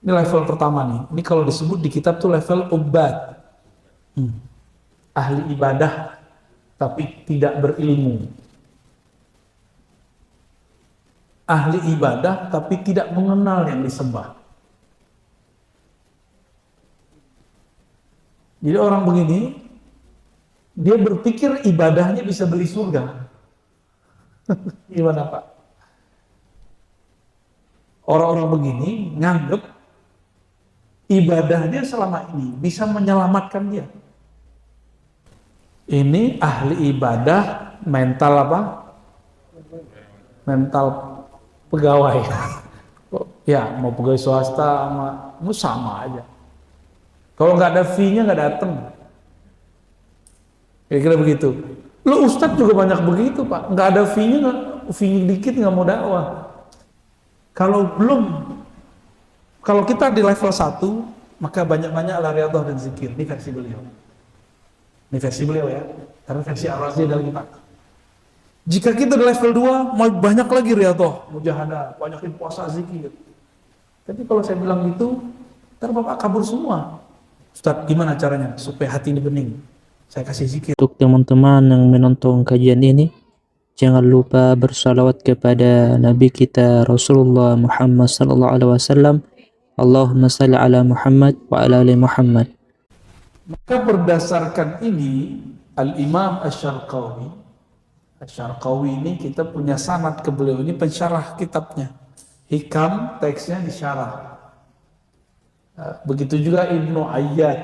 Ini level pertama nih. Ini kalau disebut di kitab tuh level ubad. Ahli ibadah tapi tidak berilmu. Ahli ibadah tapi tidak mengenal yang disembah. Jadi orang begini, dia berpikir ibadahnya bisa beli surga. Gimana Pak? Orang-orang begini nganggep ibadahnya selama ini bisa menyelamatkan dia. Ini ahli ibadah mental apa? Mental pegawai. Ya, mau pegawai swasta sama aja. Kalau nggak ada fee-nya nggak datang. Kira-kira begitu. Lo Ustadz juga banyak begitu Pak. Nggak ada fee-nya, fee dikit nggak mau dakwah. Kalau belum, kalau kita di level 1, maka banyak-banyak riyadhah dan zikir. Ini versi beliau. Ini versi beliau ya. Karena versi Ar-Razi ada lagi Pak. Jika kita di level 2, mau banyak lagi riyadhah, mujahadah, banyakin puasa zikir. Tapi kalau saya bilang gitu, ntar Bapak kabur semua. Ustadz, gimana caranya supaya hati ini bening? Saya kasih zikir. Untuk teman-teman yang menonton kajian ini, jangan lupa bersalawat kepada Nabi kita Rasulullah Muhammad sallallahu alaihi wasallam. Allahumma salli ala Muhammad wa ala ali Muhammad. Maka berdasarkan ini, Al-Imam Asy-Syarqawi ini kita punya sanad ke beliau, ini pensyarah kitabnya. Hikam teksnya disyarah. Begitu juga Ibnu Ayyad,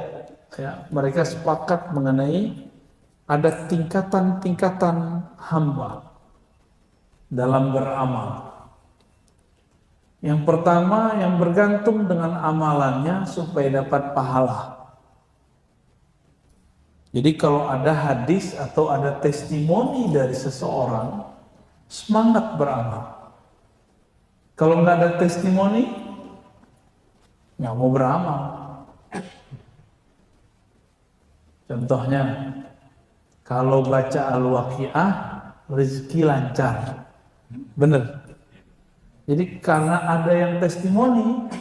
ya, mereka sepakat mengenai ada tingkatan-tingkatan hamba dalam beramal. Yang pertama, yang bergantung dengan amalannya supaya dapat pahala. Jadi kalau ada hadis atau ada testimoni dari seseorang, semangat beramal. Kalau nggak ada testimoni, nggak mau beramal. Contohnya, kalau baca Al-Waqiah, rezeki lancar. Bener. Jadi karena ada yang testimoni,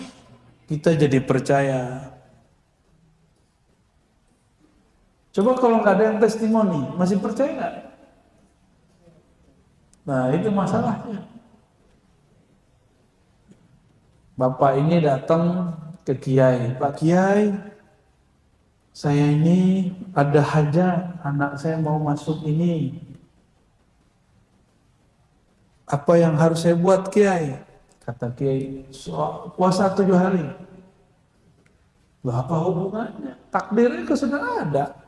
kita jadi percaya. Coba kalau nggak ada yang testimoni, masih percaya nggak? Nah itu masalahnya. Bapak ini datang ke Kiai, Pak Kiai, saya ini ada hajat, anak saya mau masuk ini. Apa yang harus saya buat Kiai? Kata Kiai, puasa 7 hari. Loh, apa hubungannya? Takdirnya ke sudah ada.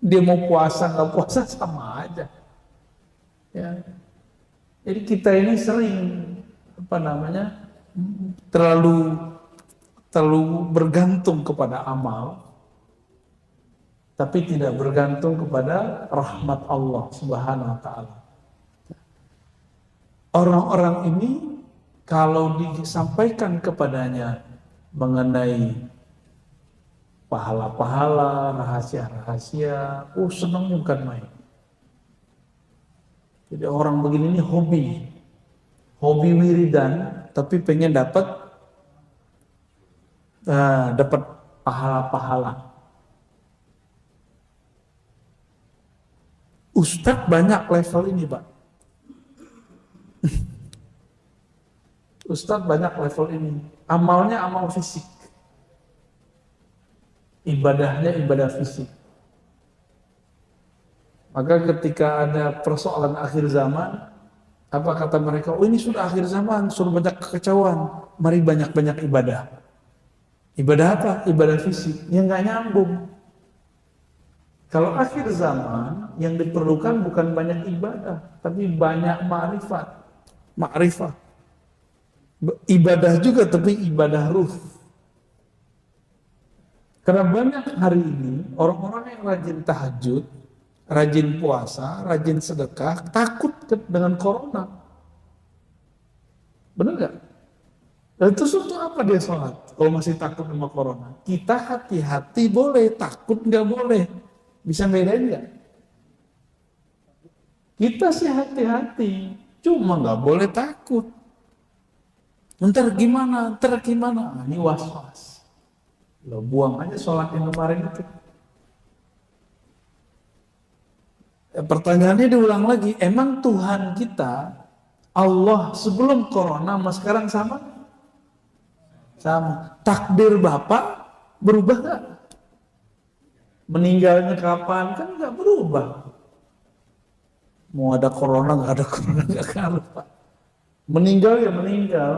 Dia mau puasa nggak puasa sama aja. Ya. Jadi kita ini sering terlalu bergantung kepada amal, tapi tidak bergantung kepada rahmat Allah Subhanahu Wa Taala. Orang-orang ini kalau disampaikan kepadanya mengenai pahala-pahala, rahasia-rahasia, senangnya bukan main. Jadi orang begini ini hobi wiridan, tapi pengen dapat pahala-pahala. Ustadz banyak level ini Pak. Ustadz banyak level ini. Amalnya amal fisik. Ibadahnya ibadah fisik. Maka ketika ada persoalan akhir zaman, apa kata mereka? Oh ini sudah akhir zaman, sudah banyak kekacauan. Mari banyak-banyak ibadah. Ibadah apa? Ibadah fisik. Yang nggak nyambung. Kalau akhir zaman, yang diperlukan bukan banyak ibadah, tapi banyak ma'rifat. Ma'rifat. Ibadah juga, tapi ibadah ruh. Karena banyak hari ini orang-orang yang rajin tahajud, rajin puasa, rajin sedekah, takut dengan corona. Benar nggak? Dan terus untuk apa dia sholat kalau masih takut sama corona? Kita hati-hati boleh, takut nggak boleh. Bisa bedain nggak? Kita sih hati-hati, cuma nggak boleh takut. Ntar gimana? Nah, ini was-was. Lo buang aja sholat yang kemarin itu. Pertanyaannya diulang lagi, emang Tuhan kita, Allah sebelum corona sama sekarang sama? Sama. Takdir Bapak berubah nggak? Meninggalnya kapan? Kan nggak berubah. Mau ada corona nggak ada corona nggak ngaruh Pak. Meninggal ya meninggal.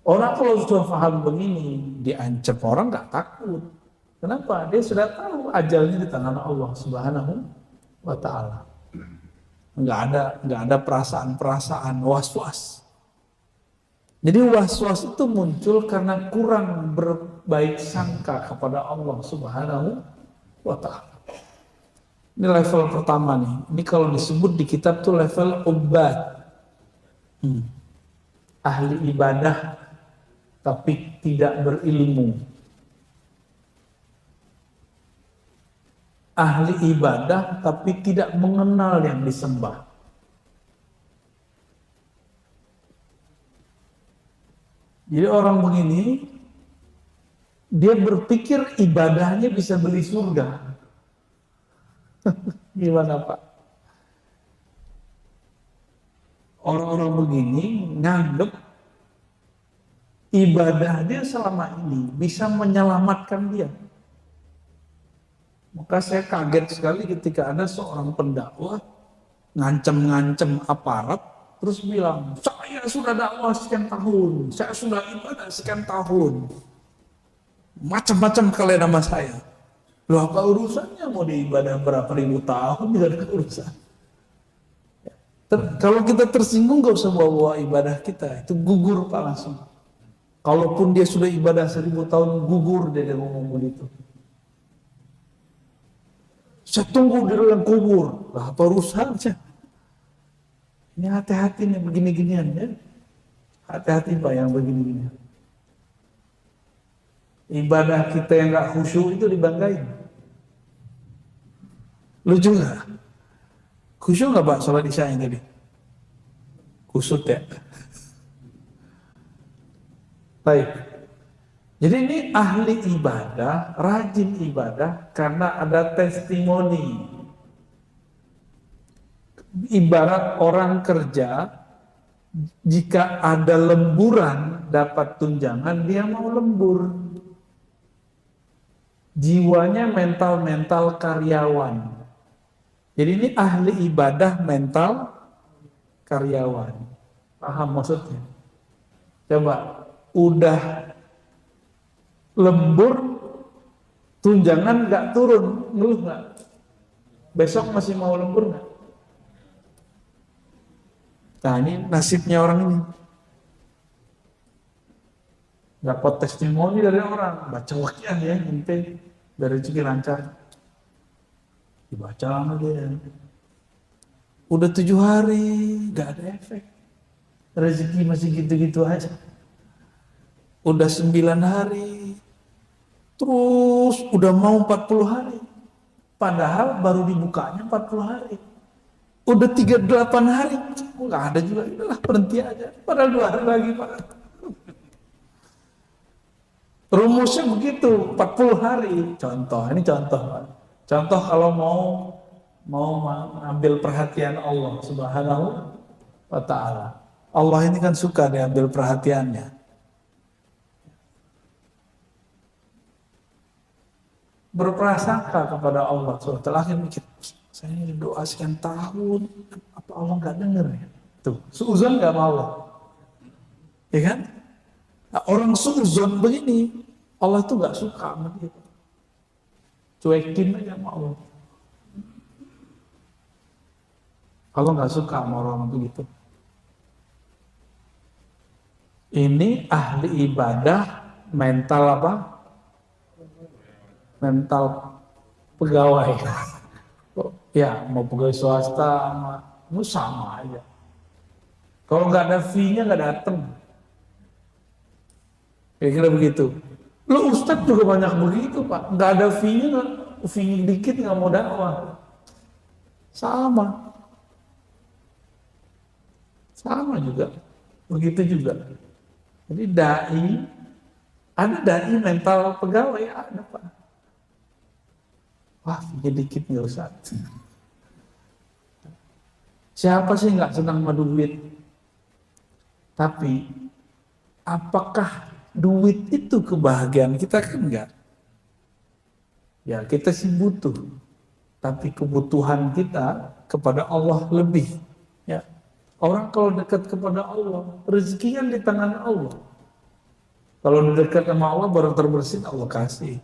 Orang kalau sudah paham begini, diancam orang nggak takut. Kenapa? Dia sudah tahu ajalnya di tangan Allah Subhanahu wa Ta'ala. Nggak ada perasaan-perasaan was-was. Jadi was-was itu muncul karena kurang berbaik sangka kepada Allah Subhanahu wa Ta'ala. Ini level pertama nih. Ini kalau disebut di kitab tuh level ubad. Ahli ibadah tapi tidak berilmu. Ahli ibadah tapi tidak mengenal yang disembah. Jadi orang begini, dia berpikir ibadahnya bisa beli surga. Gimana Pak? Orang-orang begini nganggep ibadah dia selama ini bisa menyelamatkan dia. Maka saya kaget sekali ketika ada seorang pendakwah ngancem-ngancem aparat, terus bilang, saya sudah dakwah sekian tahun, saya sudah ibadah sekian tahun. Macam-macam kalian nama saya. Loh apa urusannya mau diibadah berapa ribu tahun, tidak ada urusan. Kalau kita tersinggung gak usah bawa ibadah kita, itu gugur Pak langsung. Kalaupun dia sudah ibadah 1000 tahun, gugur dia ngomong begitu. Saya tunggu di dalam kubur. Lah apa urusannya? Ini hati-hati nih begini-ginian ya. Hati-hati Pak yang begini-ginian. Ibadah kita yang gak khusyuk itu dibanggain. Lucu gak? Khusyuk gak Pak sholat isya yang tadi? Kusut ya? Baik. Jadi ini ahli ibadah, rajin ibadah karena ada testimoni. Ibarat orang kerja, jika ada lemburan dapat tunjangan, dia mau lembur. Jiwanya mental karyawan. Jadi ini ahli ibadah mental karyawan. Paham maksudnya? Coba, udah lembur, tunjangan nggak turun, ngeluh nggak? Besok masih mau lembur nggak? Nah ini nasibnya orang ini. Dapat testimoni dari orang, baca wakian ya, nanti dari rezeki lancar. Dibaca sama dia. Udah 7 hari, nggak ada efek. Rezeki masih gitu-gitu aja. Udah 9 hari, terus udah mau 40 hari. Padahal baru dibukanya 40 hari. Udah 38 hari, nggak ada juga. Udahlah berhenti aja. Padahal 2 hari lagi Pak. Rumusnya begitu, 40 hari. Contoh, ini contoh Pak. Contoh kalau mau mengambil perhatian Allah Subhanahu wa Ta'ala. Allah ini kan suka diambil perhatiannya. Berprasangka kepada Allah SWT, akhirnya mikir, saya ini doa sekian tahun, apa Allah nggak dengar ya? Tuh, suuzon nggak sama Allah, ya kan? Nah, orang suuzon begini, Allah tuh nggak suka sama dia, cuekin aja sama Allah. Kalau nggak suka sama orang begitu. Ini ahli ibadah mental apa? Mental pegawai. Ya, mau pegawai swasta sama aja. Kalau nggak ada fee-nya nggak datang. Kira-kira begitu. Lu ustadz juga banyak begitu Pak. Nggak ada fee-nya, fee dikit nggak mau dakwah. Sama juga. Begitu juga. Jadi ada dai mental pegawai, ada Pak. Wah, dikit nggak usah. Siapa sih nggak senang sama duit? Tapi apakah duit itu kebahagiaan kita? Kan enggak. Ya kita sih butuh, tapi kebutuhan kita kepada Allah lebih. Ya, orang kalau dekat kepada Allah, rezeki kan di tangan Allah. Kalau dekat sama Allah baru terbersit, Allah kasih.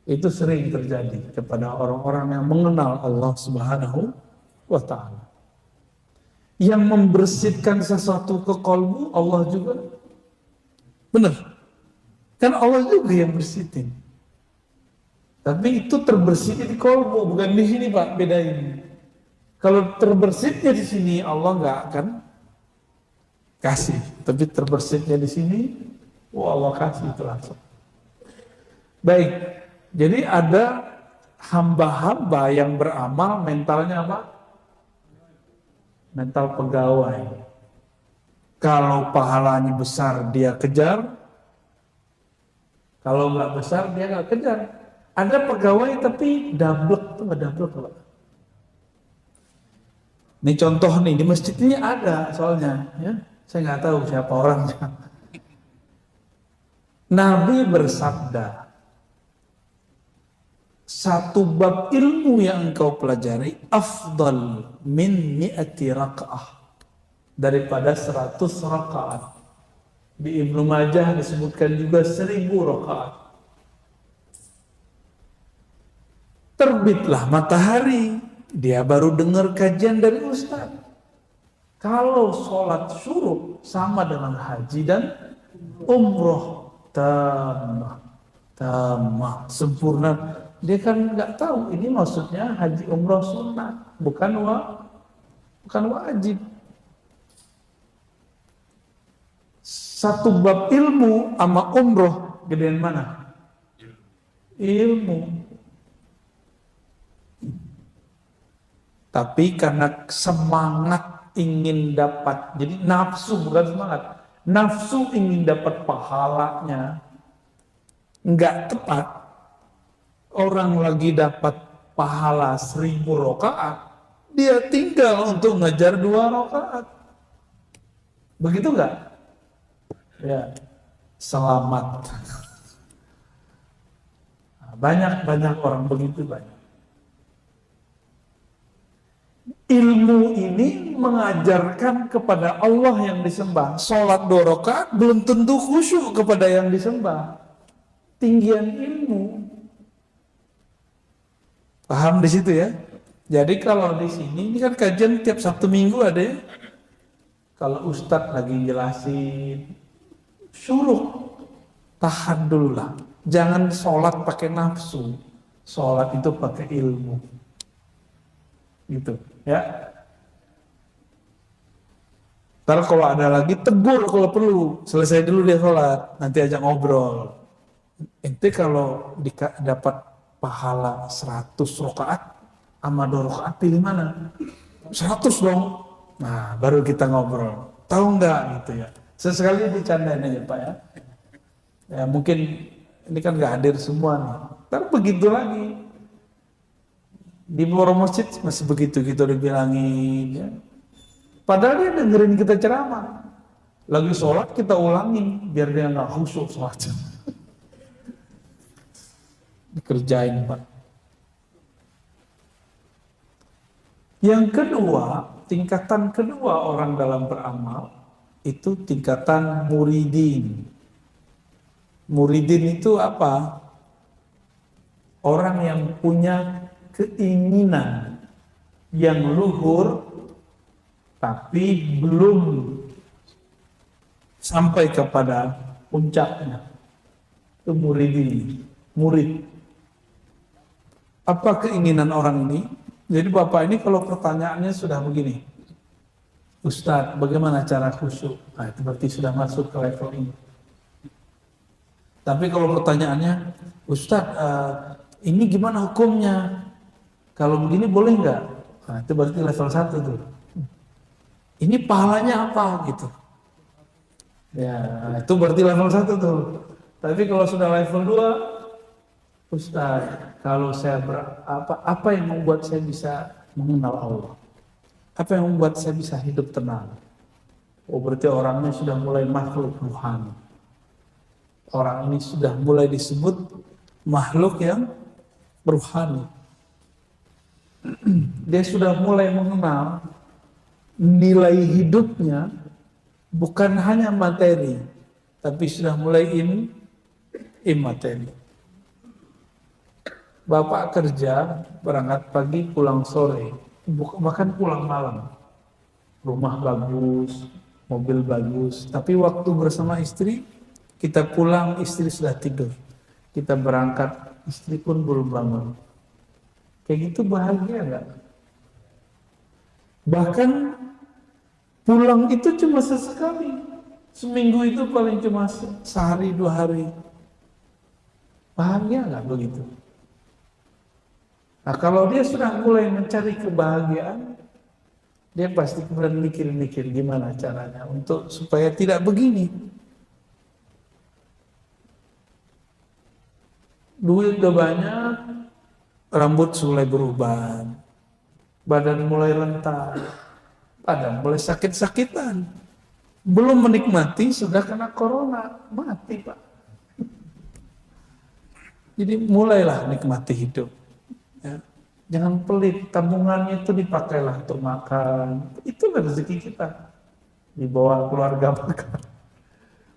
Itu sering terjadi kepada orang-orang yang mengenal Allah Subhanahu wa Ta'ala. Yang membersihkan sesuatu ke kalbu, Allah juga. Benar. Kan Allah juga yang bersihin. Tapi itu terbersihnya di kalbu, bukan di sini Pak, bedain. Kalau terbersihnya di sini, Allah nggak akan kasih. Tapi terbersihnya di sini, Allah kasih itu langsung. Baik, jadi ada hamba-hamba yang beramal mentalnya apa? Mental pegawai. Kalau pahalanya besar dia kejar, kalau nggak besar dia nggak kejar. Ada pegawai tapi dablek, itu nggak dablek Pak. Ini contoh nih di masjid ini ada soalnya, ya saya nggak tahu siapa orangnya. Nabi bersabda, satu bab ilmu yang engkau pelajari afdal min mi'ati raka'ah, daripada 100 rakaat. Di Ibnu Majah disebutkan juga 1000 rakaat. Terbitlah matahari, dia baru dengar kajian dari Ustaz. Kalau sholat syuruk sama dengan haji dan umroh, tamah, sempurna. Dia kan nggak tahu ini maksudnya haji umroh sunnah, bukan wajib. Satu bab ilmu sama umroh gedean mana? Ilmu. Tapi karena semangat ingin dapat, jadi nafsu bukan semangat, nafsu ingin dapat pahalanya, nggak tepat. Orang lagi dapat pahala 1000 rakaat, dia tinggal untuk ngejar 2 rakaat. Begitu nggak? Ya, selamat. Banyak orang begitu banyak. Ilmu ini mengajarkan kepada Allah yang disembah. Sholat 2 rakaat belum tentu khusyuk kepada yang disembah. Tinggian ilmu. Paham di situ ya? Jadi kalau di sini, ini kan kajian tiap Sabtu Minggu ada ya. Kalau Ustadz lagi jelasin, suruh tahan dulu lah. Jangan sholat pakai nafsu. Sholat itu pakai ilmu. Gitu ya. Ntar kalau ada lagi tegur kalau perlu. Selesai dulu dia sholat. Nanti ajak ngobrol. Ente kalau dapat pahala 100 rakaat sama 2 rakaat pilih mana? 100 dong. Nah baru kita ngobrol. Tahu nggak gitu ya. Sesekali dicandain aja Pak ya. Ya mungkin ini kan nggak hadir semua nih. Ntar begitu lagi. Di luar masjid masih begitu gitu dibilangin ya. Padahal dia dengerin kita ceramah. Lagi sholat kita ulangin biar dia nggak khusyuk sholat. Dikerjain Pak. Yang kedua, tingkatan kedua orang dalam beramal itu tingkatan muridin. Muridin itu apa? Orang yang punya keinginan yang luhur tapi belum sampai kepada puncaknya. Itu muridin, murid. Apa keinginan orang ini? Jadi Bapak ini kalau pertanyaannya sudah begini, Ustadz bagaimana cara khusyuk? Nah itu berarti sudah masuk ke level ini. Tapi kalau pertanyaannya, Ustadz ini gimana hukumnya? Kalau begini boleh nggak? Nah itu berarti level 1 tuh. Ini pahalanya apa gitu. Ya, itu berarti level 1 tuh. Tapi kalau sudah level 2, Ustaz, kalau saya apa yang membuat saya bisa mengenal Allah? Apa yang membuat saya bisa hidup tenang? Oh, berarti orangnya sudah mulai makhluk ruhani. Orang ini sudah mulai disebut makhluk yang ruhani. Dia sudah mulai mengenal nilai hidupnya bukan hanya materi, tapi sudah mulai imateri. Bapak kerja, berangkat pagi, pulang sore, bahkan pulang malam. Rumah bagus, mobil bagus, tapi waktu bersama istri, kita pulang, istri sudah tidur. Kita berangkat, istri pun belum bangun. Kayak gitu bahagia nggak? Bahkan pulang itu cuma sesekali. Seminggu itu paling cuma sehari, 2 hari. Bahagia nggak begitu? Nah, kalau dia sudah mulai mencari kebahagiaan, dia pasti kemudian mikir-mikir gimana caranya untuk supaya tidak begini. Duit udah banyak, rambut mulai berubah, badan mulai rentan, badan mulai sakit-sakitan. Belum menikmati, sudah kena corona, mati Pak. Jadi mulailah nikmati hidup. Ya. Jangan pelit, tabungannya itu dipakailah untuk makan. Itulah rezeki kita. Dibawa keluarga makan.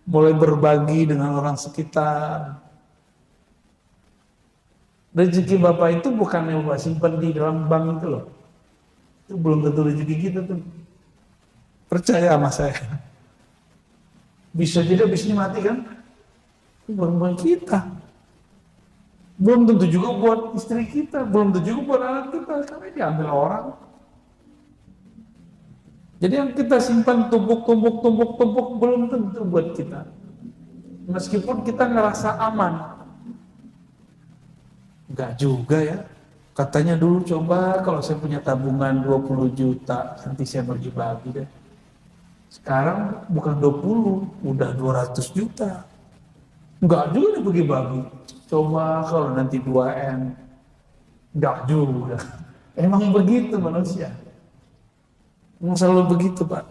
Mulai berbagi dengan orang sekitar. Rezeki Bapak itu bukan yang Bapak simpan di dalam bank itu loh. Itu belum tentu rezeki kita tuh. Percaya sama saya. Bisa jadi habis ini mati kan? Itu bukan kita. Belum tentu juga buat istri kita, belum tentu juga buat anak kita, karena diambil orang. Jadi yang kita simpan tumpuk belum tentu buat kita. Meskipun kita ngerasa aman. Enggak juga ya. Katanya dulu coba kalau saya punya tabungan 20 juta, nanti saya bagi-bagi deh. Sekarang bukan 20, udah 200 juta. Enggak juga nih bagi-bagi. Coba kalau nanti 2M, enggak juga. Emang begitu manusia. Emang selalu begitu Pak.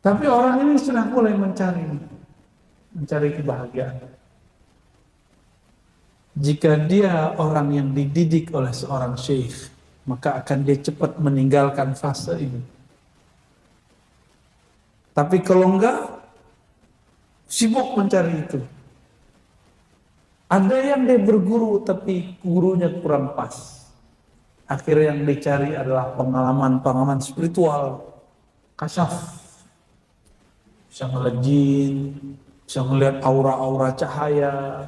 Tapi orang ini sudah mulai mencari kebahagiaan. Jika dia orang yang dididik oleh seorang syekh, maka akan dia cepat meninggalkan fase ini. Tapi kalau enggak, sibuk mencari itu. Ada yang dia berguru tapi gurunya kurang pas. Akhirnya yang dicari adalah pengalaman-pengalaman spiritual, kasyaf. Bisa ngeliat jin, bisa ngeliat aura-aura cahaya.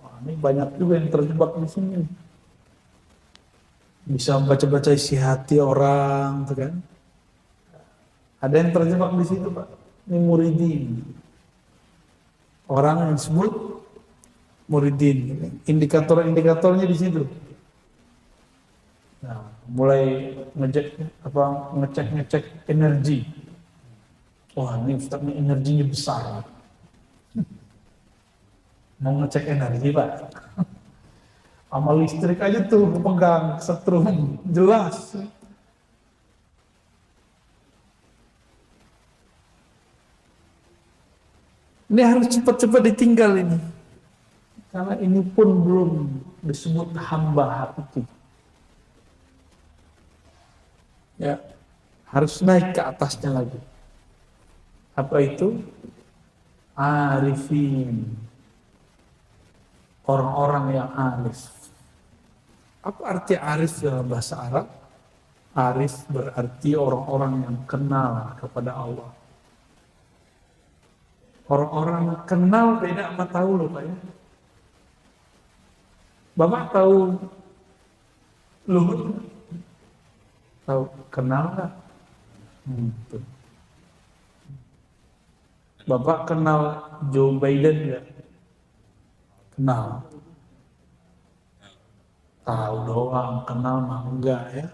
Wah, ini banyak juga yang terjebak di sini. Bisa baca-baca isi hati orang, tuh kan? Ada yang terjebak di situ, Pak. Ini muridin. Orang yang disebut muridin. Indikator-indikatornya di situ. Nah, mulai ngecek energi. Wah, ini Ustaz ini energinya besar. Mau ngecek energi, Pak. Sama listrik aja tuh pegang setrum jelas. Ini harus cepat-cepat ditinggal ini. Karena ini pun belum disebut hamba hakiki. Ya, harus naik ke atasnya lagi. Apa itu? Arifin. Orang-orang yang arif. Apa arti arif dalam bahasa Arab? Arif berarti orang-orang yang kenal kepada Allah. Orang-orang kenal beda sama tahu loh Pak ya. Bapak tahu Luhut? Tahu kenal nggak? Bapak kenal Joe Biden nggak? Kenal. Tahu doang, kenal mah enggak ya.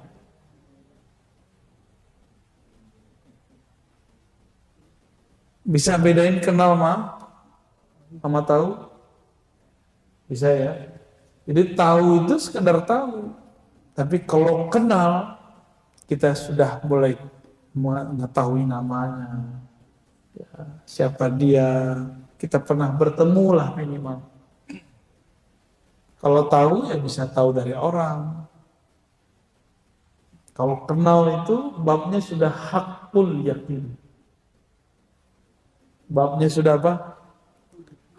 Bisa bedain kenal sama tahu? Bisa ya. Jadi tahu itu sekedar tahu. Tapi kalau kenal, kita sudah mulai mengetahui namanya, siapa dia, kita pernah bertemu lah minimal. Kalau tahu ya bisa tahu dari orang. Kalau kenal itu babnya sudah hakul yakin. Babnya sudah apa?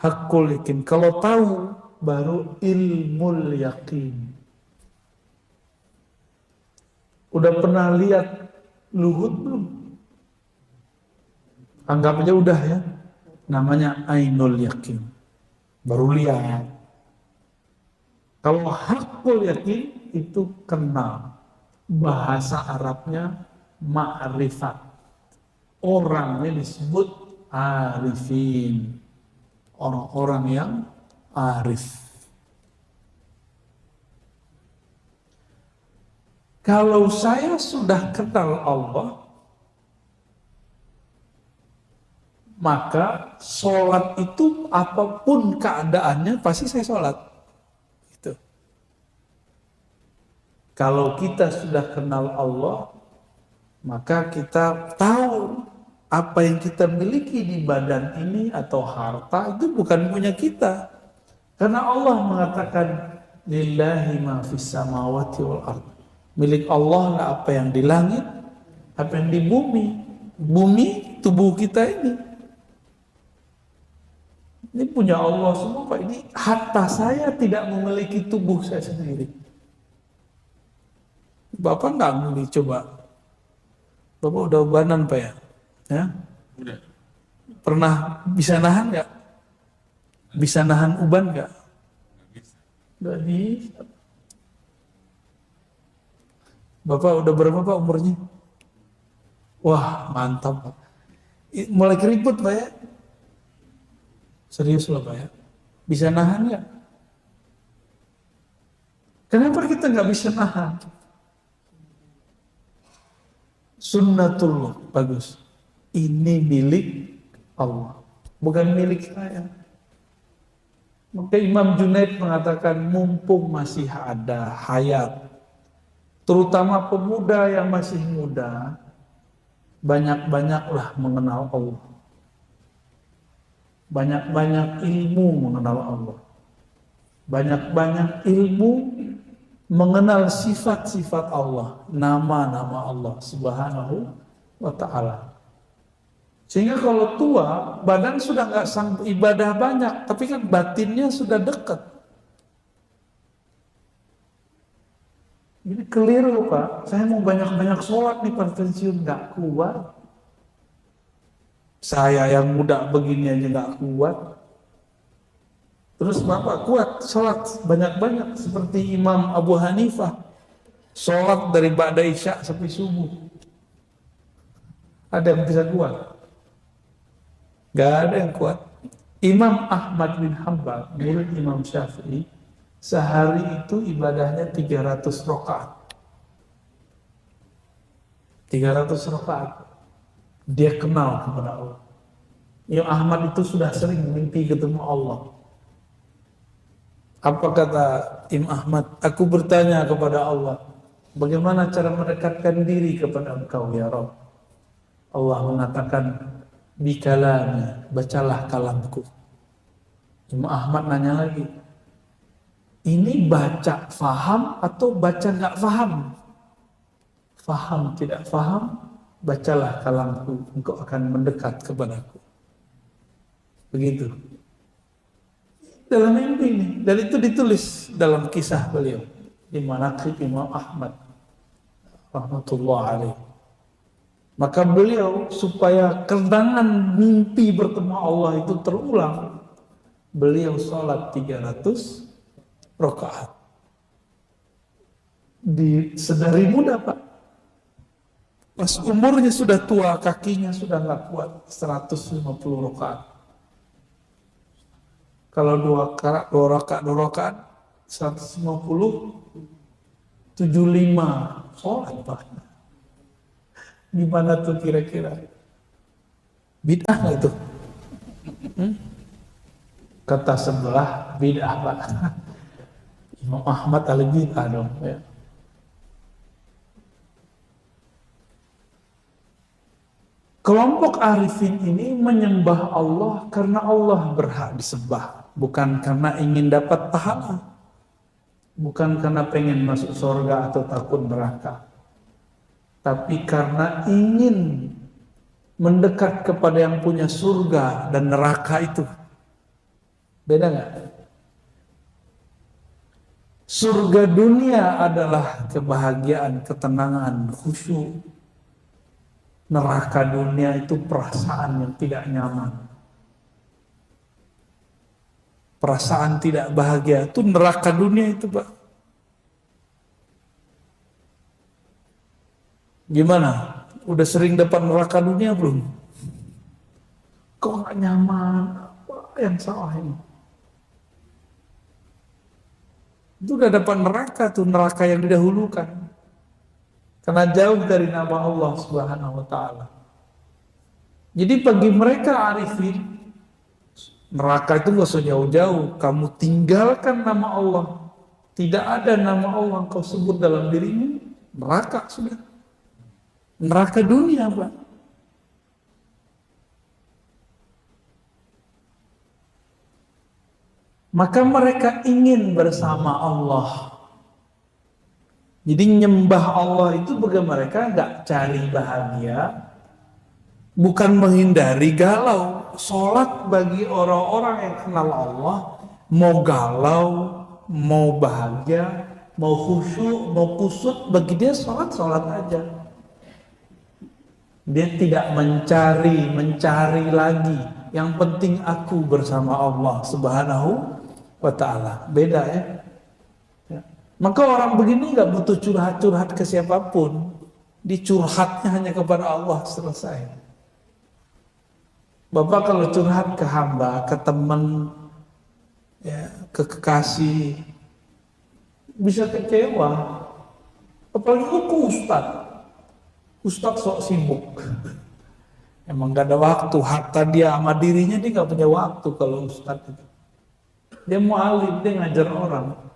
Hakul yakin. Kalau tahu baru ilmul yakin. Udah pernah lihat Luhut belum? Anggap aja udah ya. Namanya ainul yakin. Baru lihat. Kalau hakul yakin itu kenal. Bahasa Arabnya ma'rifat. Orangnya disebut arifin. Orang-orang yang arif. Kalau saya sudah kenal Allah, maka sholat itu apapun keadaannya pasti saya sholat. Gitu. Kalau kita sudah kenal Allah, maka kita tahu apa yang kita miliki di badan ini atau harta itu bukan punya kita. Karena Allah mengatakan lillahi ma fis samawati wal ardh. Milik Allah lah apa yang di langit, apa yang di bumi. Bumi tubuh kita ini. Ini punya Allah semua Pak. Ini harta saya tidak memiliki tubuh saya sendiri. Bapak nggak ngeli coba. Bapak udah ubanan Pak ya? Ya? Udah. Pernah bisa nahan nggak? Bisa nahan uban nggak? Nggak bisa. Bapak udah berapa Pak umurnya? Wah mantap Pak. Mulai keriput Pak ya? Serius loh Pak ya? Bisa nahan nggak? Kenapa kita nggak bisa nahan? Sunnatullah, bagus. Ini milik Allah, bukan milik saya. Maka Imam Junaid mengatakan mumpung masih ada hayat, terutama pemuda yang masih muda, banyak-banyaklah mengenal Allah. Banyak-banyak ilmu mengenal Allah. Banyak-banyak ilmu mengenal sifat-sifat Allah, nama-nama Allah Subhanahu wa ta'ala. Sehingga kalau tua, badan sudah nggak sanggup ibadah banyak, tapi kan batinnya sudah dekat. Ini keliru Pak, saya mau banyak-banyak sholat nih pensiun, nggak kuat. Saya yang muda begini aja nggak kuat. Terus Bapak kuat sholat banyak-banyak seperti Imam Abu Hanifah. Sholat dari ba'da isya sampai subuh. Ada yang bisa kuat? Gak ada yang kuat. Imam Ahmad bin Hanbal, murid Imam Syafi'i, sehari itu ibadahnya 300 rakaat. 300 rakaat. Dia kenal kepada Allah. Imam Ahmad itu sudah sering mimpi ketemu Allah. Apa kata Imam Ahmad? Aku bertanya kepada Allah, bagaimana cara mendekatkan diri kepada Engkau ya Rabb? Allah mengatakan, bikalami, bacalah kalamku. Imam Ahmad nanya lagi, ini baca faham atau baca nggak faham? Faham tidak faham, bacalah kalamku, engkau akan mendekat kepadaku. Begitu. Dalam mimpi ini, dan itu ditulis dalam kisah beliau di Manaqib Imam Ahmad rahmatullah alaih. Maka beliau supaya kenangan mimpi bertemu Allah itu terulang, beliau sholat 300 rakaat. Sedari muda Pak. Pas umurnya sudah tua, kakinya sudah nggak kuat, 150 rakaat. Kalau dua rakaat 150, 75 sholat Pak. Gimana tuh kira-kira? Bid'ah nggak itu? Hmm? Kata sebelah bid'ah Pak. Imam Ahmad al bid'ah dong ya. Kelompok arifin ini menyembah Allah karena Allah berhak disembah, bukan karena ingin dapat pahala, bukan karena pengen masuk surga atau takut neraka, tapi karena ingin mendekat kepada yang punya surga dan neraka itu. Beda nggak? Surga dunia adalah kebahagiaan, ketenangan, khusyuk. Neraka dunia itu perasaan yang tidak nyaman. Perasaan tidak bahagia itu neraka dunia itu Pak. Gimana? Udah sering dapat neraka dunia belum? Kok nggak nyaman? Apa yang salah ini? Itu udah dapat neraka tuh, neraka yang didahulukan. Karena jauh dari nama Allah Subhanahu wa taala. Jadi bagi mereka arifin, neraka itu gak usah jauh-jauh. Kamu tinggalkan nama Allah. Tidak ada nama Allah kau sebut dalam dirimu, neraka sudah. Neraka dunia Pak. Maka mereka ingin bersama Allah. Jadi nyembah Allah itu bagi mereka gak cari bahagia, bukan menghindari galau. Sholat bagi orang-orang yang kenal Allah, mau galau, mau bahagia, mau khusyuk, mau kusut, bagi dia sholat aja. Dia tidak mencari lagi. Yang penting aku bersama Allah Subhanahu wa ta'ala. Beda ya. Maka orang begini nggak butuh curhat-curhat ke siapapun. Dicurhatnya hanya kepada Allah, selesai. Bapak kalau curhat ke hamba, ke teman, ya, ke kekasih, bisa kecewa. Apalagi ke Ustadz sok sibuk. Emang gak ada waktu. Harta dia sama dirinya dia gak punya waktu kalau Ustadz itu. Dia mau alim, dia ngajar orang.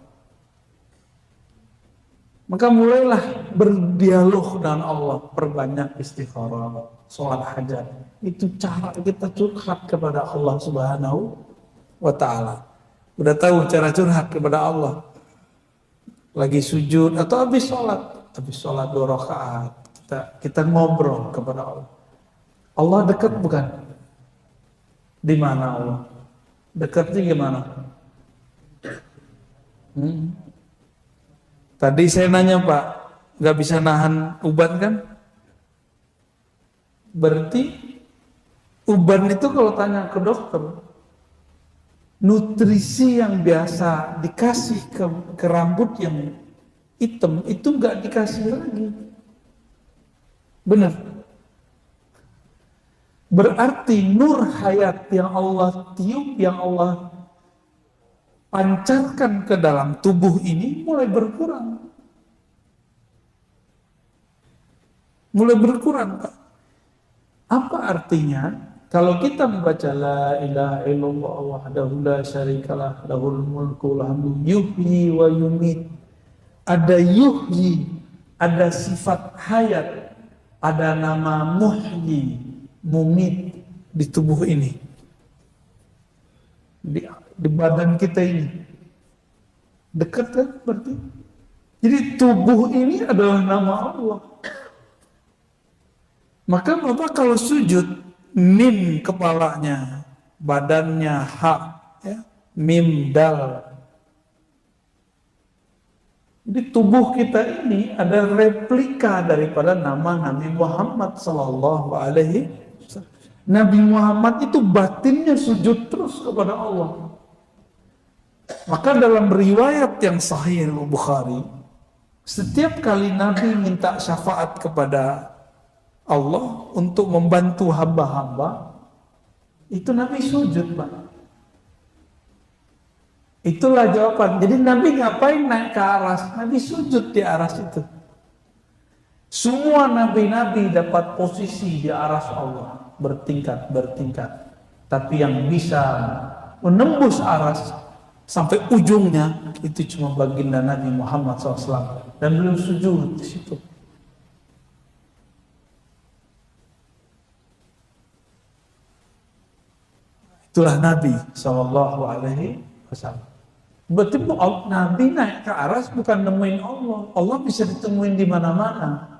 Maka mulailah berdialog dengan Allah, perbanyak istikharah, sholat hajat. Itu cara kita curhat kepada Allah Subhanahu wa ta'ala. Udah tahu cara curhat kepada Allah? Lagi sujud atau habis sholat 2 rakaat, kita ngobrol kepada Allah. Allah dekat bukan? Di mana Allah? Dekatnya gimana? Tadi saya nanya Pak, nggak bisa nahan uban kan? Berarti uban itu kalau tanya ke dokter, nutrisi yang biasa dikasih ke rambut yang hitam itu nggak dikasih lagi. Benar. Berarti nur hayat yang Allah tiup, yang Allah pancarkan ke dalam tubuh ini mulai berkurang. Mulai berkurang, Pak. Apa artinya? Kalau kita membaca la ilaha illallah wahdahu la syarikalah lahul mulku lahul yuhyi wa yumit. Ada yuhyi, ada sifat hayat, ada nama muhyi, mumit di tubuh ini. Di badan kita ini. Dekat kan berarti? Jadi tubuh ini adalah nama Allah. Maka Bapak kalau sujud, mim kepalanya, badannya ha, ya, mim dal. Jadi tubuh kita ini ada replika daripada nama Nabi Muhammad Sallallahu Alaihi Wasallam. Nabi Muhammad itu batinnya sujud terus kepada Allah. Maka dalam riwayat yang sahih Bukhari, setiap kali Nabi minta syafaat kepada Allah untuk membantu hamba-hamba, itu Nabi sujud, Pak. Itulah jawaban. Jadi Nabi ngapain naik ke aras? Nabi sujud di aras itu. Semua nabi-nabi dapat posisi di aras Allah. bertingkat. Tapi yang bisa menembus aras sampai ujungnya itu cuma baginda Nabi Muhammad SAW, dan beliau sujud di situ. Itulah Nabi SAW. Berarti Nabi naik ke aras bukan nemuin Allah. Allah bisa ditemuin di mana-mana.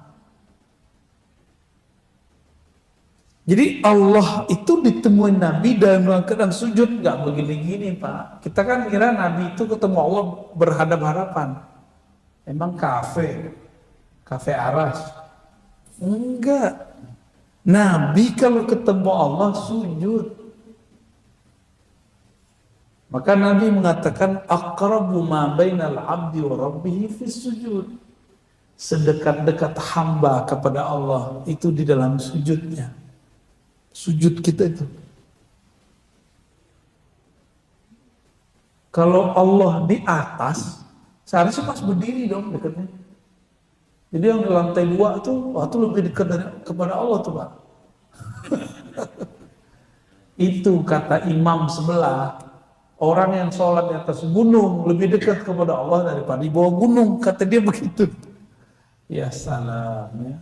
Jadi Allah itu ditemuin Nabi dalam keadaan sujud, nggak begini-gini Pak. Kita kan kira Nabi itu ketemu Allah berhadap-hadapan. Emang kafe aras? Enggak. Nabi kalau ketemu Allah sujud. Maka Nabi mengatakan aqrabu ma bainal abdi wa rabbih fi sujud. Sedekat-dekat hamba kepada Allah itu di dalam sujudnya. Sujud kita itu. Kalau Allah di atas, seharusnya pas berdiri dong dekatnya. Jadi yang di lantai 2 tuh, itu lebih dekat kepada Allah tuh Pak. Itu kata imam sebelah, orang yang sholat di atas gunung lebih dekat kepada Allah daripada di bawah gunung, kata dia begitu. Ya salam ya.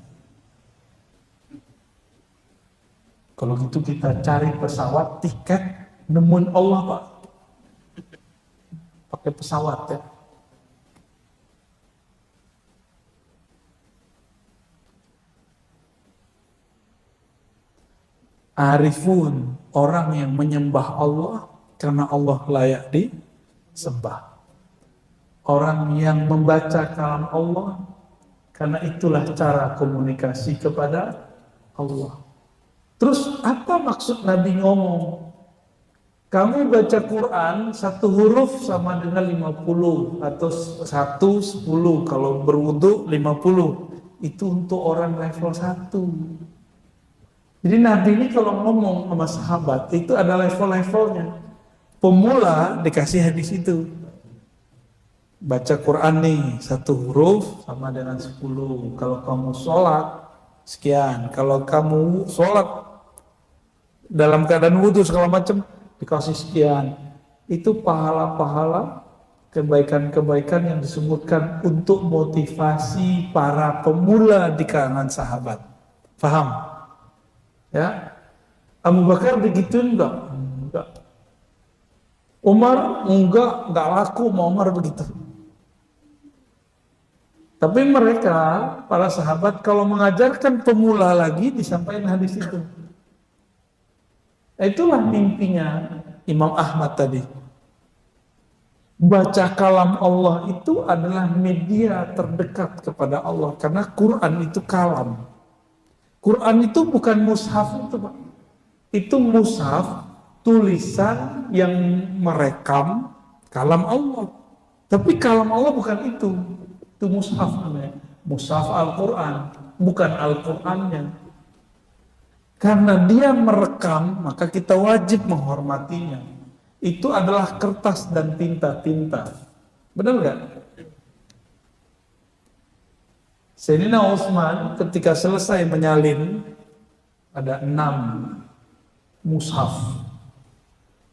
Kalau gitu kita cari pesawat, tiket, nemuin Allah Pak. Pakai pesawat ya. Arifun, orang yang menyembah Allah karena Allah layak disembah. Orang yang membaca kalam Allah karena itulah cara komunikasi kepada Allah. Terus apa maksud Nabi ngomong? Kamu baca Quran satu huruf sama dengan 50 atau 1 10, kalau berwudu 50. Itu untuk orang level 1. Jadi Nabi ini kalau ngomong sama sahabat itu ada level-levelnya. Pemula dikasih hadis itu. Baca Quran nih satu huruf sama dengan 10. Kalau kamu sholat sekian. Kalau kamu sholat dalam keadaan wudhu segala macam dikasih sekian. Itu pahala-pahala kebaikan-kebaikan yang disebutkan untuk motivasi para pemula di kalangan sahabat. Paham? Ya. Abu Bakar begitu enggak? Umar enggak laku mau Umar begitu. Tapi mereka para sahabat kalau mengajarkan pemula lagi disampaikan hadis itu. Itulah mimpinya Imam Ahmad tadi. Baca kalam Allah itu adalah media terdekat kepada Allah. Karena Quran itu kalam. Quran itu bukan mushaf itu Pak. Itu mushaf, tulisan yang merekam kalam Allah. Tapi kalam Allah bukan itu. Itu mushaf namanya. Mushaf Al-Quran. Bukan Al-Qurannya. Karena dia merekam, maka kita wajib menghormatinya. Itu adalah kertas dan tinta-tinta. Benar nggak? Sayyidina Utsman ketika selesai menyalin, ada 6 mushaf.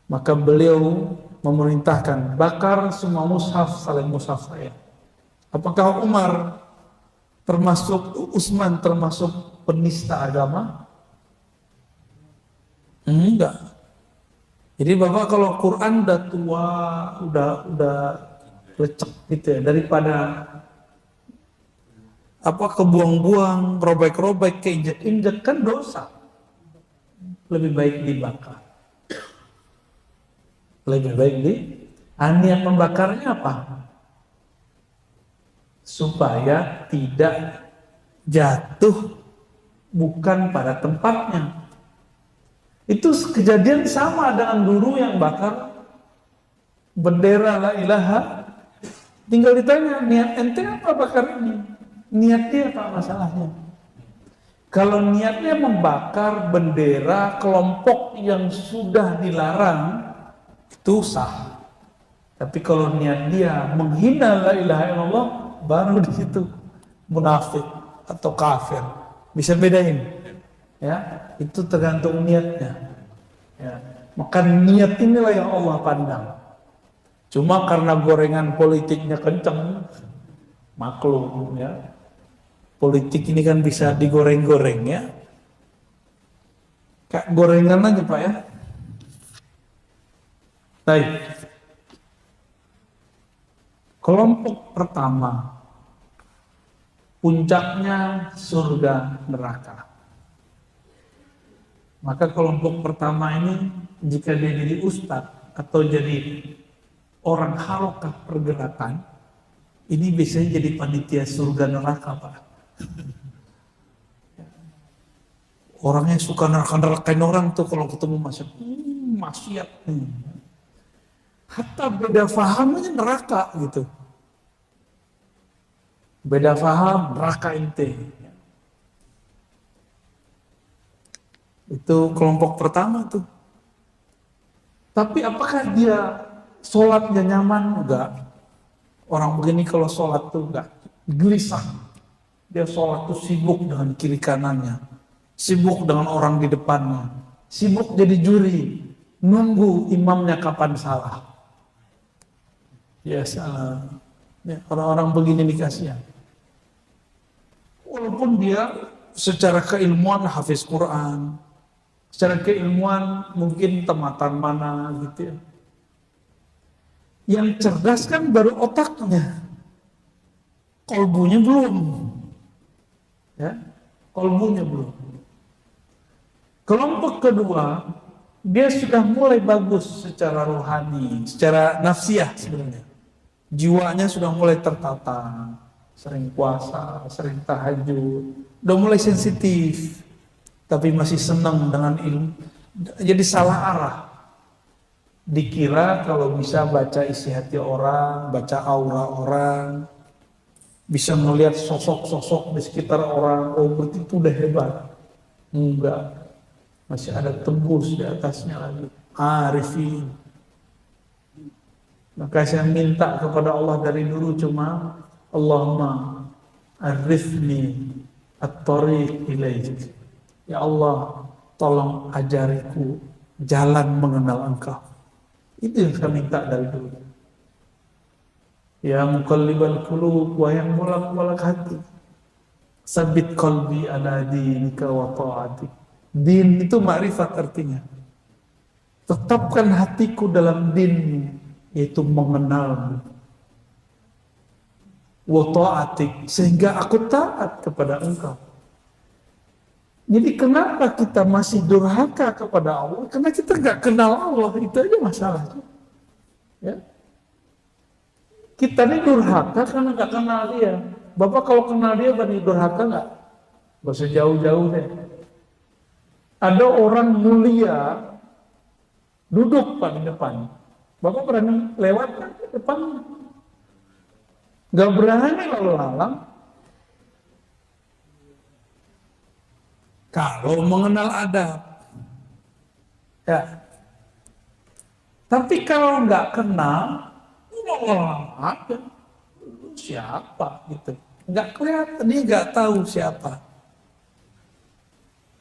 Maka beliau memerintahkan, bakar semua mushaf selain mushaf saya. Apakah Umar termasuk, Utsman termasuk penista agama? Enggak. Jadi Bapak kalau Quran udah tua, udah lecek gitu ya, daripada kebuang-buang, robek-robek, keinjek-injek kan dosa. Lebih baik dibakar. Lebih baik niat membakarnya apa? Supaya tidak jatuh bukan pada tempatnya. Itu kejadian sama dengan guru yang bakar bendera la ilaha. Tinggal ditanya, niat ente apa bakar ini? Niatnya apa masalahnya? Kalau niatnya membakar bendera kelompok yang sudah dilarang, itu sah. Tapi kalau niat dia menghina la ilaha illallah, baru di situ munafik atau kafir. Bisa bedain. Ya, itu tergantung niatnya. Ya, maka niat inilah yang Allah pandang. Cuma karena gorengan politiknya kenceng, maklum ya. Politik ini kan bisa digoreng-goreng ya. Kayak gorengan aja Pak ya. Baik. Kelompok pertama, puncaknya surga neraka. Maka kelompok pertama ini jika dia jadi ustadz atau jadi orang harokah pergerakan, ini biasanya jadi panitia surga neraka Pak. Orangnya suka neraka-nerakain orang tuh kalau ketemu maksiat. Hatta beda fahamnya neraka gitu. Beda faham neraka ente. Itu kelompok pertama tuh. Tapi apakah dia sholatnya nyaman? Enggak. Orang begini kalau sholat tuh enggak gelisah. Dia sholat tuh sibuk dengan kiri kanannya. Sibuk dengan orang di depannya. Sibuk jadi juri. Nunggu imamnya kapan salah. Ya salah. Ya, orang-orang begini dikasih. Walaupun dia secara keilmuan hafiz Quran. Secara keilmuan mungkin tamatan mana gitu ya. Yang cerdas kan baru otaknya. Kolbunya belum. Ya, kolbunya belum. Kelompok kedua, dia sudah mulai bagus secara rohani, secara nafsiyah sebenarnya. Jiwanya sudah mulai tertata, sering puasa, sering tahajud, udah mulai sensitif, tapi masih senang dengan ilmu. Jadi salah arah. Dikira kalau bisa baca isi hati orang, baca aura orang, bisa melihat sosok-sosok di sekitar orang, oh berarti itu udah hebat. Enggak, masih ada tembus di atasnya lagi. Arifin. Maka saya minta kepada Allah dari dulu cuma Allahumma arifni at-tariq ilaik. Ya Allah, tolong ajariku jalan mengenal Engkau. Itu yang saya minta dari dulu. Ya muqallibal qulub, wa yang bolak-balik hati. Sabit qalbi ala dinika wa ta'ati. Din itu ma'rifat artinya. Tetapkan hatiku dalam dinmu, yaitu mengenalmu. Wa ta'atik, sehingga aku taat kepada Engkau. Jadi kenapa kita masih durhaka kepada Allah? Karena kita nggak kenal Allah, itu aja masalahnya. Ya. Kita ini durhaka karena nggak kenal dia. Bapak kalau kenal dia berani durhaka nggak? Gak usah jauh-jauh deh. Ada orang mulia duduk Pak di depan. Bapak berani lewat kan di depan? Nggak berani lalu lalang. Kalau mengenal adab, ya. Tapi kalau nggak kenal, ada siapa gitu, nggak kelihatan, dia nggak tahu siapa.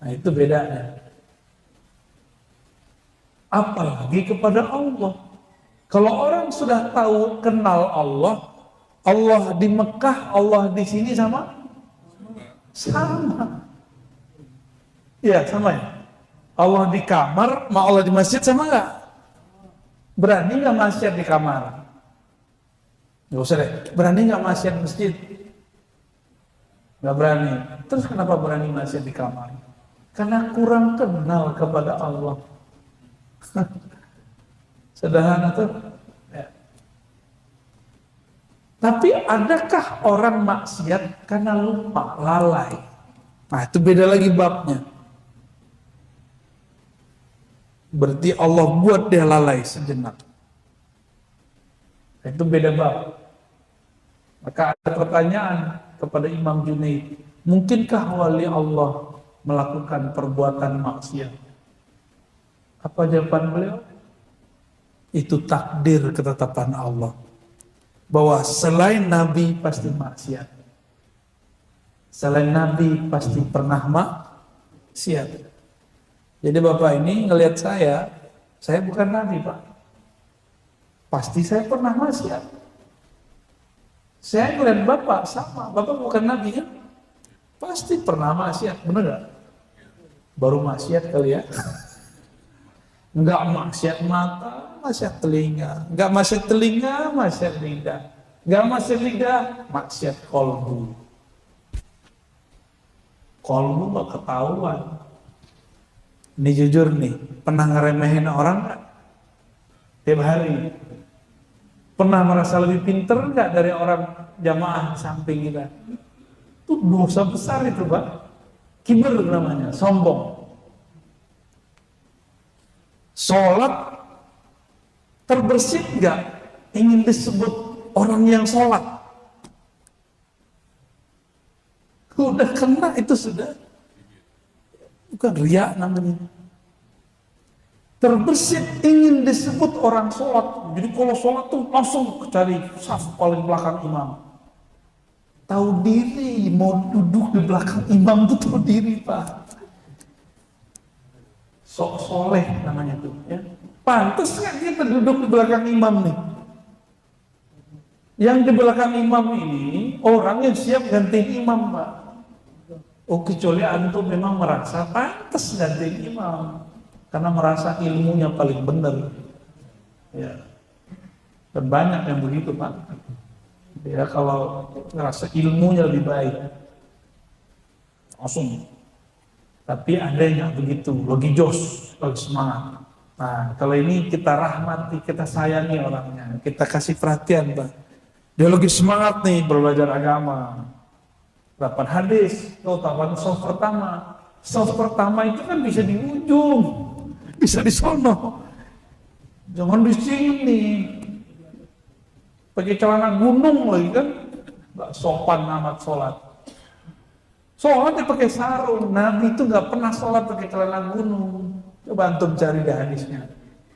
Nah itu bedanya. Apalagi kepada Allah. Kalau orang sudah tahu kenal Allah, Allah di Mekah, Allah di sini sama. Iya sama ya. Allah di kamar, sama Allah di masjid sama nggak? Berani nggak maksiat di kamar? Nggak usah deh. Berani nggak maksiat di masjid? Nggak berani. Terus kenapa berani maksiat di kamar? Karena kurang kenal kepada Allah. Sederhana tuh. Ya. Tapi adakah orang maksiat karena lupa, lalai? Nah itu beda lagi babnya. Berarti Allah buat dia lalai sejenak. Itu beda bab. Maka ada pertanyaan kepada Imam Junaid, mungkinkah wali Allah melakukan perbuatan maksiat? Apa jawaban beliau? Itu takdir ketetapan Allah. Bahwa selain Nabi pasti maksiat. Selain Nabi pasti pernah maksiat. Siap. Jadi Bapak ini ngelihat saya bukan nabi Pak. Pasti saya pernah maksiat. Saya ngelihat Bapak sama, Bapak bukan nabi kan? Pasti pernah maksiat, bener gak? Baru maksiat kali ya. Enggak maksiat mata, maksiat telinga. Enggak maksiat telinga, maksiat lidah. Enggak maksiat lidah, maksiat kolbu. Kolbu gak ketahuan. Ini jujur nih, pernah ngeremehin orang gak? Tiap hari. Pernah merasa lebih pinter gak dari orang jamaah samping kita? Itu dosa besar itu Pak. Kiber namanya, sombong. Sholat terbersit nggak ingin disebut orang yang sholat? Udah kena itu sudah. Bukan riya namanya. Terbersit ingin disebut orang sholat. Jadi kalau sholat tuh langsung cari saf paling belakang imam. Tahu diri, mau duduk di belakang imam tuh tahu diri Pak. Sok soleh namanya tuh ya. Pantes nggak kita duduk di belakang imam nih? Yang di belakang imam ini orang yang siap gantiin imam Pak. Oh kecuali antum memang merasa pantas gantiin imam karena merasa ilmunya paling benar. Ya. Dan banyak yang begitu Pak. Ya kalau ngerasa ilmunya lebih baik langsung. Tapi ada yang begitu, lagi jos, lagi semangat. Nah, kalau ini kita rahmati, kita sayangi orangnya, kita kasih perhatian, Pak. Dia lagi semangat nih belajar agama. Dapat hadis, tahapan soft pertama. Soft pertama itu kan bisa di ujung, bisa di sono. Jangan di sini. Pakai celana gunung lagi kan, nggak sopan amat sholat. Sholat pakai sarung, Nabi itu nggak pernah sholat pakai celana gunung. Coba antum cari di hadisnya.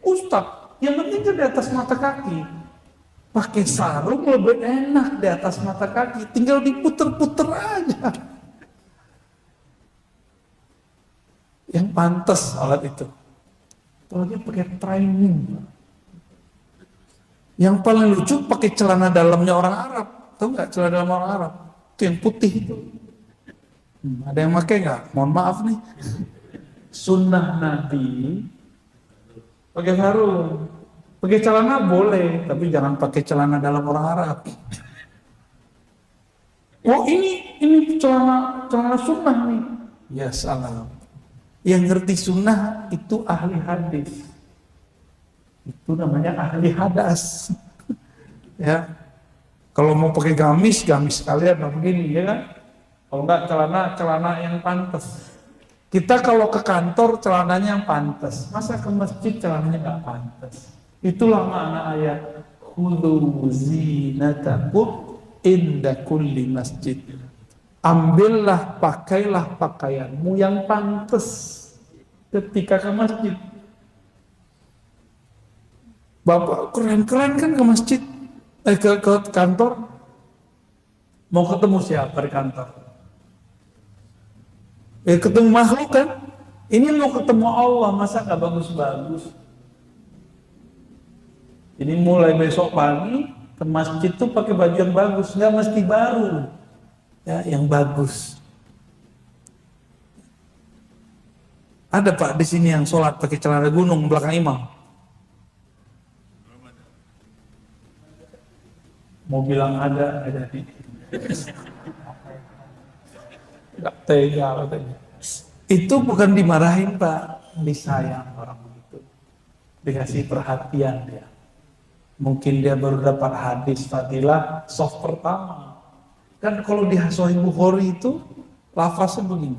Ustaz, yang penting itu di atas mata kaki. Pakai sarung lebih enak di atas mata kaki, tinggal diputer-puter aja. Yang pantas sholat itu. Apalagi pakai training. Yang paling lucu pakai celana dalamnya orang Arab. Tahu nggak celana dalam orang Arab? Itu yang putih itu. Ada yang pakai nggak? Mohon maaf nih. Sunnah Nabi pakai sarung, pakai celana boleh, tapi jangan pakai celana dalam orang Arab. Oh ini celana sunnah nih. Ya salam. Yang ngerti sunnah itu ahli hadis. Itu namanya ahli hadas. Ya. Kalau mau pakai gamis kalian begini ya kan? Kalau enggak celana yang pantas. Kita kalau ke kantor celananya yang pantas. Masa ke masjid celananya enggak pantas. Itulah makna ayat khudhu zinatakum inda kulli masjid. Ambillah, pakailah pakaianmu yang pantas ketika ke masjid. Bapak keren-keren kan ke masjid, ke kantor. Mau ketemu siapa di kantor? Ketemu makhluk kan? Ini mau ketemu Allah, masa gak bagus-bagus? Jadi mulai besok pagi ke masjid tuh pakai baju yang bagus, nggak mesti baru, ya yang bagus. Ada Pak di sini yang sholat pakai celana gunung belakang imam. Mau bilang ada nih. Nggak tega katanya. Itu bukan dimarahin Pak, disayang orang begitu, dikasih perhatian dia. Mungkin dia baru dapat hadis fadilah soft pertama. Kan kalau di Sahih Bukhari itu lafaznya begini.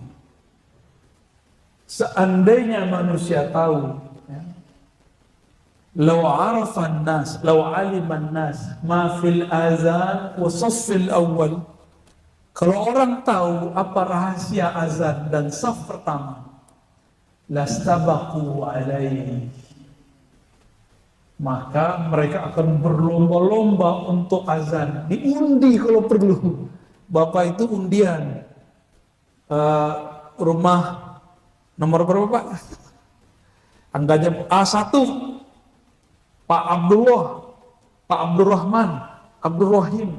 Seandainya manusia tahu, ya, law arafan nas, law aliman nas, ma fil azan wa saffil awal. Kalau orang tahu apa rahasia azan dan saf pertama, lastabaqu alaihi, maka mereka akan berlomba-lomba untuk azan, diundi kalau perlu. Bapak itu undian, rumah Nomor berapa Pak? Angkanya A1, Pak Abdullah, Pak Abdurrahman, Abdurrahim.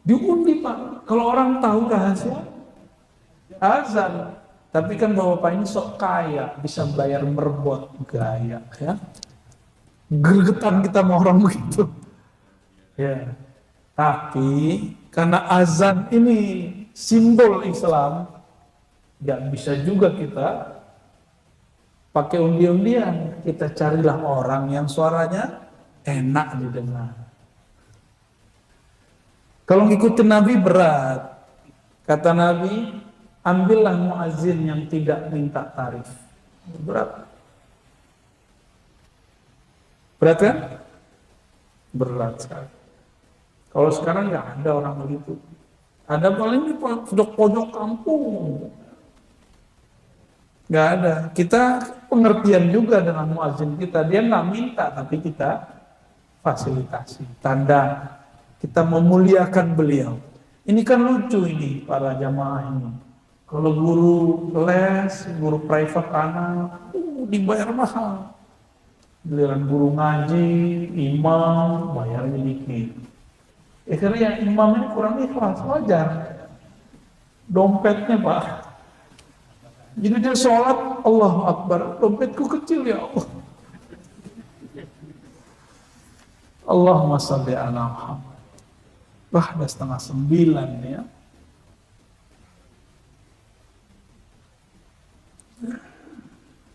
Diundi Pak. Kalau orang tahu rahasia azan. Tapi kan bapak ini sok kaya, bisa bayar merbot, gaya ya. Gregetan kita mau orang begitu. Ya. Tapi karena azan ini simbol Islam, nggak bisa juga kita pakai undi-undian. Kita carilah orang yang suaranya enak didengar. Kalau ngikutin Nabi berat. Kata Nabi, ambillah muazin yang tidak minta tarif. Berat. Berat kan? Berat sekali. Kalau sekarang nggak ada orang begitu. Ada paling di pojok kampung. Nggak ada. Kita pengertian juga dengan muazin kita. Dia nggak minta, tapi kita fasilitasi. Tanda kita memuliakan beliau. Ini kan lucu ini para jamaah ini. Kalau guru les, guru private anak, dibayar mahal. Giliran guru ngaji, imam, bayarnya dikit. Karena yang imam ini kurang ikhlas, wajar. Dompetnya Pak. Jadi dia sholat, Allahu Akbar, dompetku kecil ya Allah. Allahumma shalli ala Muhammad. Wah, udah 8:30 ya.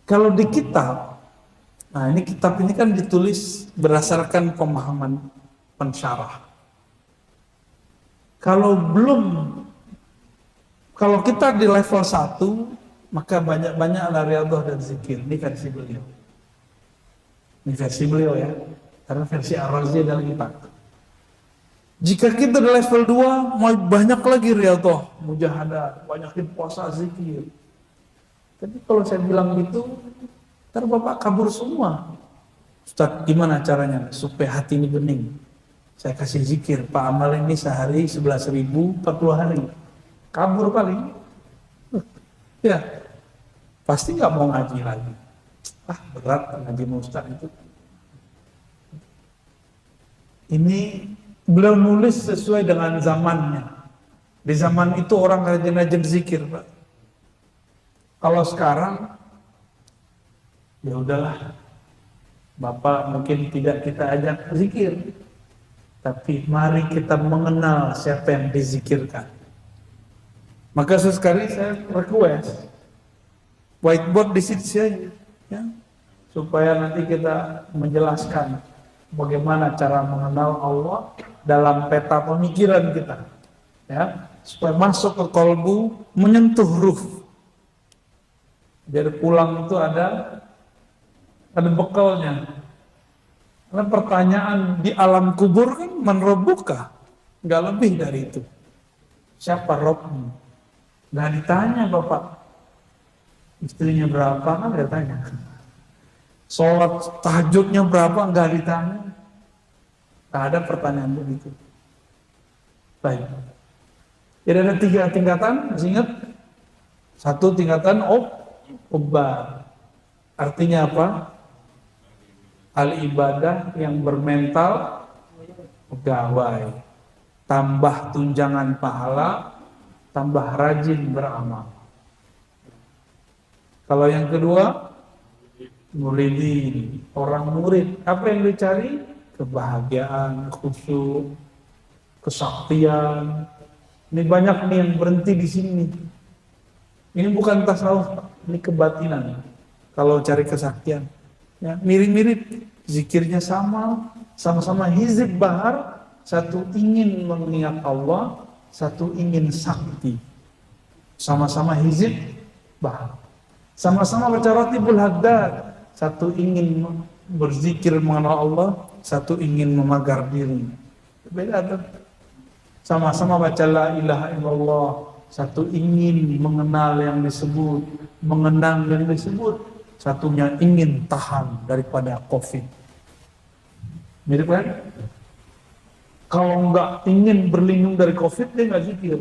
Kalau di kitab, nah ini kitab ini kan ditulis berdasarkan pemahaman pensyarah. Kalau kita di level 1, maka banyak-banyak ala riyadhah dan zikir. Ini versi beliau. Ini versi beliau ya. Karena versi Ar-Razi dalam kitab. Jika kita di level 2, mau banyak lagi riyadhah, mujahadah, banyakin puasa, zikir. Tapi kalau saya bilang gitu, ntar Bapak kabur semua. Ustaz, gimana caranya supaya hati ini bening? Saya kasih zikir, Pak amal ini sehari 11.000, 40 hari. Kabur paling. Ya, pasti nggak mau ngaji lagi. Berat ngaji Ustaz itu. Ini beliau nulis sesuai dengan zamannya. Di zaman itu orang rajin-rajin zikir, Pak. Kalau sekarang, ya udahlah. Bapak mungkin tidak kita ajak zikir. Tapi mari kita mengenal siapa yang dizikirkan. Maka sesekali saya request whiteboard di situ saja, ya, supaya nanti kita menjelaskan bagaimana cara mengenal Allah dalam peta pemikiran kita, ya, supaya masuk ke kolbu, menyentuh ruh. Jadi pulang itu ada bekalnya. Karena pertanyaan di alam kubur kan menrobuka, nggak lebih dari itu. Siapa Robmu? Nggak ditanya Bapak. Istrinya berapa kan nggak tanya. Sholat tahajudnya berapa nggak ditanya. Nggak ada pertanyaan begitu. Baik. Jadi ada 3 tingkatan, masih ingat? 1 tingkatan obat. Artinya apa? Al-ibadah yang bermental pegawai, tambah tunjangan pahala, tambah rajin beramal. Kalau yang kedua, muridin, orang murid. Apa yang dicari? Kebahagiaan, khusyuk, kesaktian. Ini banyak nih yang berhenti di sini. Ini bukan tasawuf, ini kebatinan. Kalau cari kesaktian, ya, mirip-mirip, zikirnya sama-sama hizib bahar, satu ingin mengingat Allah, satu ingin sakti. Sama-sama hizib bahar. Sama-sama baca ratibul haddad, satu ingin berzikir mengenal Allah, satu ingin memagar diri. Beda tuh. Sama-sama baca la ilaha illallah, satu ingin mengenal yang disebut, mengenang yang disebut, satunya ingin tahan daripada COVID. Mirip kan? Kalau nggak ingin berlindung dari COVID, dia nggak zikir.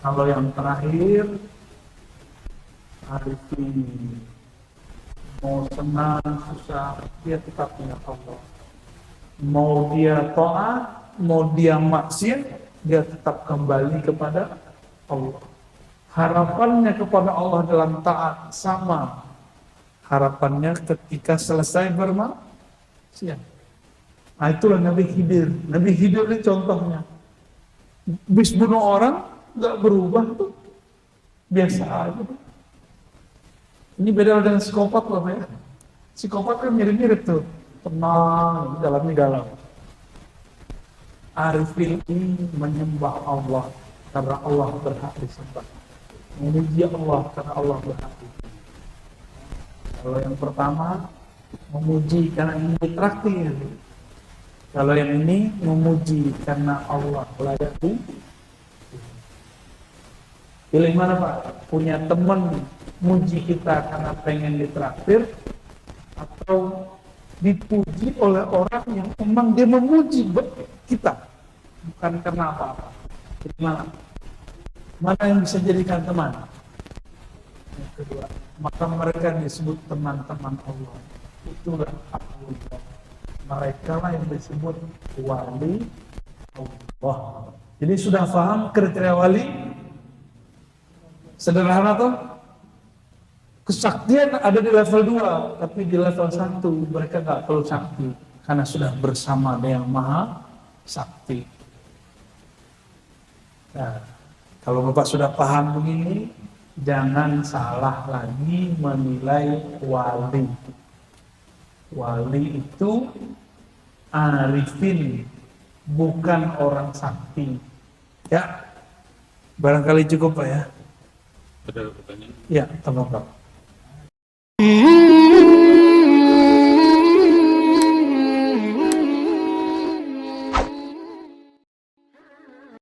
Kalau yang terakhir, arifin. Mau senang, susah, dia tetap ingat Allah. Mau dia taat, mau dia maksiat, dia tetap kembali kepada Allah. Harapannya kepada Allah dalam taat sama harapannya ketika selesai bermaksiat. Nah, itulah Nabi Khidir. Nabi Khidir ini contohnya. Habis bunuh orang, nggak berubah tuh. Biasa aja tuh. Ini beda dengan psikopat loh ya. Psikopat kan mirip-mirip tuh. Tenang, dalamnya dalam. Arifin ini menyembah Allah karena Allah berhak disembah. Memuji Allah karena Allah berhak disembah. Kalau yang pertama, memuji karena ingin ditraktir. Kalau yang ini, memuji karena Allah layak di. Pilih mana Pak? Punya teman muji kita karena pengen ditraktir, atau dipuji oleh orang yang memang dia memuji kita, bukan karena apa-apa. Jadi mana yang bisa jadikan teman? Yang kedua, maka mereka disebut teman-teman Allah. Itulah Allah. Mereka lah yang disebut wali Allah. Jadi sudah paham kriteria wali? Sederhana tuh. Kesaktian ada di level 2, tapi di level 1 mereka nggak perlu sakti karena sudah bersama dengan Maha Sakti. Nah, kalau Bapak sudah paham begini, jangan salah lagi menilai wali. Wali itu arifin, bukan orang sakti. Ya, barangkali cukup Pak ya. Ada pertanyaan? Ya, tolong Pak.